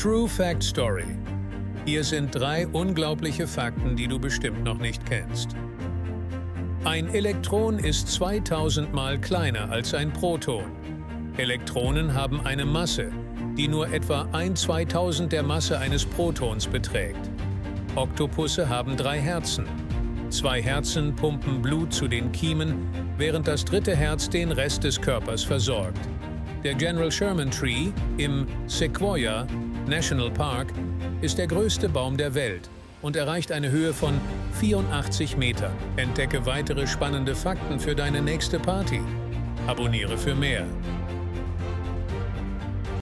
True Fact Story. Hier sind 3 unglaubliche Fakten, die du bestimmt noch nicht kennst. Ein Elektron ist 2000 Mal kleiner als ein Proton. Elektronen haben eine Masse, die nur etwa 1/2000 der Masse eines Protons beträgt. Oktopusse haben 3 Herzen. 2 Herzen pumpen Blut zu den Kiemen, während das 3. Herz den Rest des Körpers versorgt. Der General Sherman Tree im Sequoia National Park ist der größte Baum der Welt und erreicht eine Höhe von 84 Metern. Entdecke weitere spannende Fakten für deine nächste Party. Abonniere für mehr.